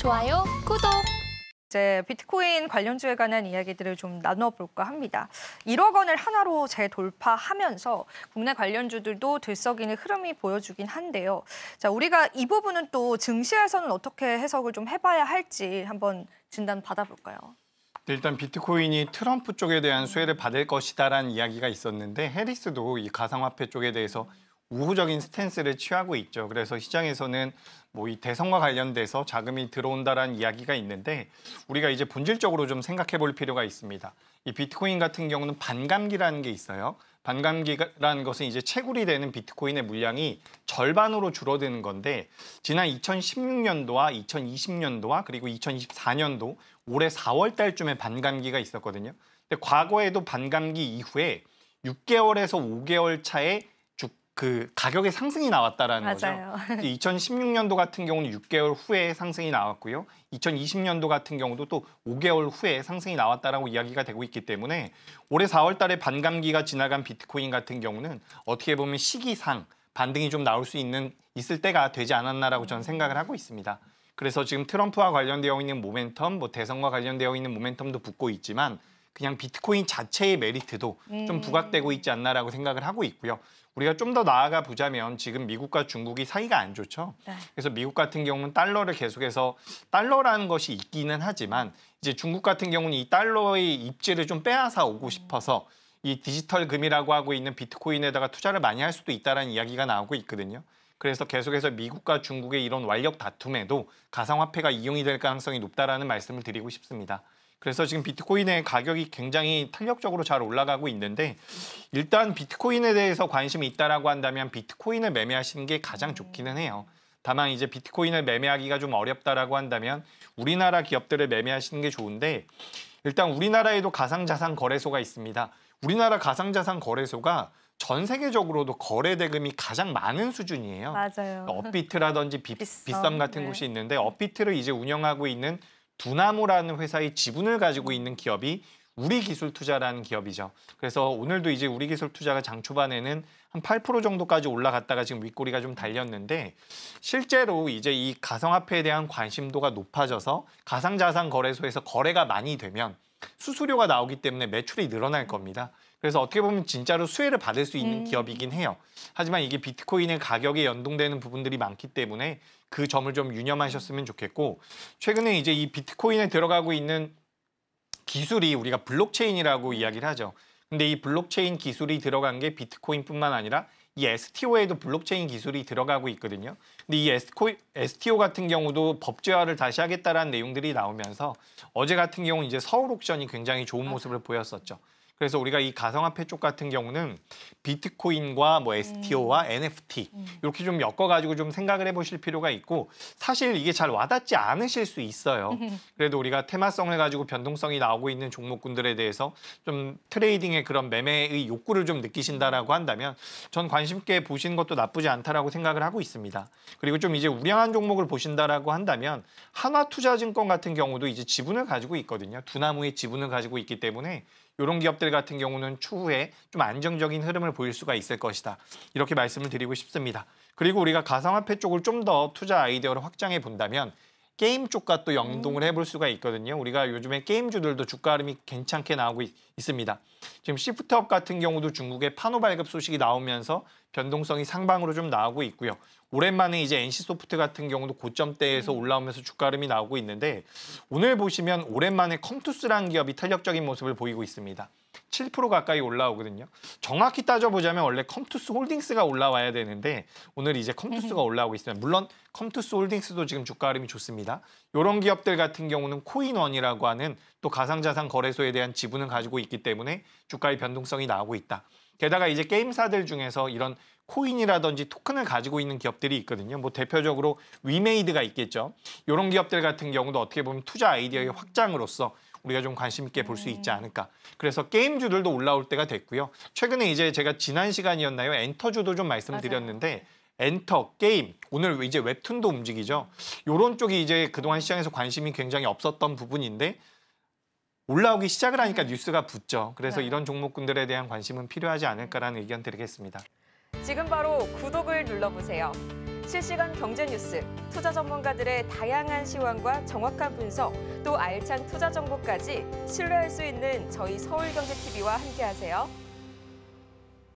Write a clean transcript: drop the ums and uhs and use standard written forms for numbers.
좋아요, 구독! 이제 비트코인 관련주에 관한 이야기들을 좀 나눠볼까 합니다. 1억 원을 하나로 재돌파하면서 국내 관련주들도 들썩이는 흐름이 보여주긴 한데요. 자, 우리가 이 부분은 또 증시에서는 어떻게 해석을 좀 해봐야 할지 한번 진단 받아볼까요? 일단 비트코인이 트럼프 쪽에 대한 수혜를 받을 것이다라는 이야기가 있었는데 해리스도 이 가상화폐 쪽에 대해서 우호적인 스탠스를 취하고 있죠. 그래서 시장에서는 뭐 이 대선과 관련돼서 자금이 들어온다라는 이야기가 있는데 우리가 이제 본질적으로 좀 생각해 볼 필요가 있습니다. 이 비트코인 같은 경우는 반감기라는 게 있어요. 반감기라는 것은 이제 채굴이 되는 비트코인의 물량이 절반으로 줄어드는 건데 지난 2016년도와 2020년도와 그리고 2024년도 올해 4월 달쯤에 반감기가 있었거든요. 근데 과거에도 반감기 이후에 6개월에서 5개월 차에 그 가격의 상승이 나왔다라는 맞아요. 거죠. 2016년도 같은 경우는 6개월 후에 상승이 나왔고요. 2020년도 같은 경우도 또 5개월 후에 상승이 나왔다라고 이야기가 되고 있기 때문에 올해 4월 달에 반감기가 지나간 비트코인 같은 경우는 어떻게 보면 시기상 반등이 좀 나올 수 있을 때가 되지 않았나라고 저는 생각을 하고 있습니다. 그래서 지금 트럼프와 관련되어 있는 모멘텀, 뭐 대선과 관련되어 있는 모멘텀도 붙고 있지만 그냥 비트코인 자체의 메리트도 좀 부각되고 있지 않나라고 생각을 하고 있고요. 우리가 좀 더 나아가 보자면 지금 미국과 중국이 사이가 안 좋죠. 네. 그래서 미국 같은 경우는 달러를 계속해서 달러라는 것이 있기는 하지만 이제 중국 같은 경우는 이 달러의 입지를 좀 빼앗아 오고 싶어서 이 디지털 금이라고 하고 있는 비트코인에다가 투자를 많이 할 수도 있다는 이야기가 나오고 있거든요. 그래서 계속해서 미국과 중국의 이런 완력 다툼에도 가상화폐가 이용이 될 가능성이 높다라는 말씀을 드리고 싶습니다. 그래서 지금 비트코인의 가격이 굉장히 탄력적으로 잘 올라가고 있는데 일단 비트코인에 대해서 관심이 있다라고 한다면 비트코인을 매매하시는 게 가장 좋기는 해요. 다만 이제 비트코인을 매매하기가 좀 어렵다라고 한다면 우리나라 기업들을 매매하시는 게 좋은데 일단 우리나라에도 가상자산 거래소가 있습니다. 우리나라 가상자산 거래소가 전 세계적으로도 거래 대금이 가장 많은 수준이에요. 맞아요. 업비트라든지 비썸 같은 네. 곳이 있는데 업비트를 이제 운영하고 있는 두나무라는 회사의 지분을 가지고 있는 기업이 우리기술투자라는 기업이죠. 그래서 오늘도 이제 우리기술투자가 장 초반에는 한 8% 정도까지 올라갔다가 지금 윗꼬리가 좀 달렸는데 실제로 이제 이 가상화폐에 대한 관심도가 높아져서 가상자산 거래소에서 거래가 많이 되면 수수료가 나오기 때문에 매출이 늘어날 겁니다. 그래서 어떻게 보면 진짜로 수혜를 받을 수 있는 기업이긴 해요. 하지만 이게 비트코인의 가격에 연동되는 부분들이 많기 때문에 그 점을 좀 유념하셨으면 좋겠고 최근에 이제 이 비트코인에 들어가고 있는 기술이 우리가 블록체인이라고 이야기를 하죠. 근데 이 블록체인 기술이 들어간 게 비트코인뿐만 아니라 이 STO에도 블록체인 기술이 들어가고 있거든요. 근데 이 STO 같은 경우도 법제화를 다시 하겠다라는 내용들이 나오면서 어제 같은 경우 이제 서울 옥션이 굉장히 좋은 모습을 보였었죠. 그래서 우리가 이 가상화폐 쪽 같은 경우는 비트코인과 뭐 STO와 NFT 이렇게 좀 엮어가지고 좀 생각을 해보실 필요가 있고 사실 이게 잘 와닿지 않으실 수 있어요. 그래도 우리가 테마성을 가지고 변동성이 나오고 있는 종목군들에 대해서 좀 트레이딩의 그런 매매의 욕구를 좀 느끼신다라고 한다면 전 관심 있게 보시는 것도 나쁘지 않다라고 생각을 하고 있습니다. 그리고 좀 이제 우량한 종목을 보신다라고 한다면 한화투자증권 같은 경우도 이제 지분을 가지고 있거든요. 두나무의 지분을 가지고 있기 때문에 이런 기업들 같은 경우는 추후에 좀 안정적인 흐름을 보일 수가 있을 것이다. 이렇게 말씀을 드리고 싶습니다. 그리고 우리가 가상화폐 쪽을 좀 더 투자 아이디어를 확장해 본다면 게임 쪽과 또 연동을 해볼 수가 있거든요. 우리가 요즘에 게임주들도 주가 흐름이 괜찮게 나오고 있습니다. 지금 시프트업 같은 경우도 중국의 판호 발급 소식이 나오면서 변동성이 상방으로 좀 나오고 있고요. 오랜만에 이제 NC소프트 같은 경우도 고점대에서 올라오면서 주가 흐름이 나오고 있는데 오늘 보시면 오랜만에 컴투스라는 기업이 탄력적인 모습을 보이고 있습니다. 7% 가까이 올라오거든요. 정확히 따져보자면 원래 컴투스 홀딩스가 올라와야 되는데 오늘 이제 컴투스가 올라오고 있습니다. 물론 컴투스 홀딩스도 지금 주가 흐름이 좋습니다. 이런 기업들 같은 경우는 코인원이라고 하는 또 가상자산 거래소에 대한 지분을 가지고 있기 때문에 주가의 변동성이 나오고 있다. 게다가 이제 게임사들 중에서 이런 코인이라든지 토큰을 가지고 있는 기업들이 있거든요. 뭐 대표적으로 위메이드가 있겠죠. 이런 기업들 같은 경우도 어떻게 보면 투자 아이디어의 확장으로서 우리가 좀 관심 있게 볼 수 있지 않을까. 그래서 게임주들도 올라올 때가 됐고요. 최근에 이제 제가 지난 시간이었나요? 엔터주도 좀 말씀드렸는데 엔터, 게임, 오늘 이제 웹툰도 움직이죠. 이런 쪽이 이제 그동안 시장에서 관심이 굉장히 없었던 부분인데 올라오기 시작을 하니까 뉴스가 붙죠. 그래서 이런 종목군들에 대한 관심은 필요하지 않을까라는 의견 드리겠습니다. 지금 바로 구독을 눌러보세요. 실시간 경제 뉴스, 투자 전문가들의 다양한 시황과 정확한 분석, 또 알찬 투자 정보까지 신뢰할 수 있는 저희 서울경제TV와 함께하세요.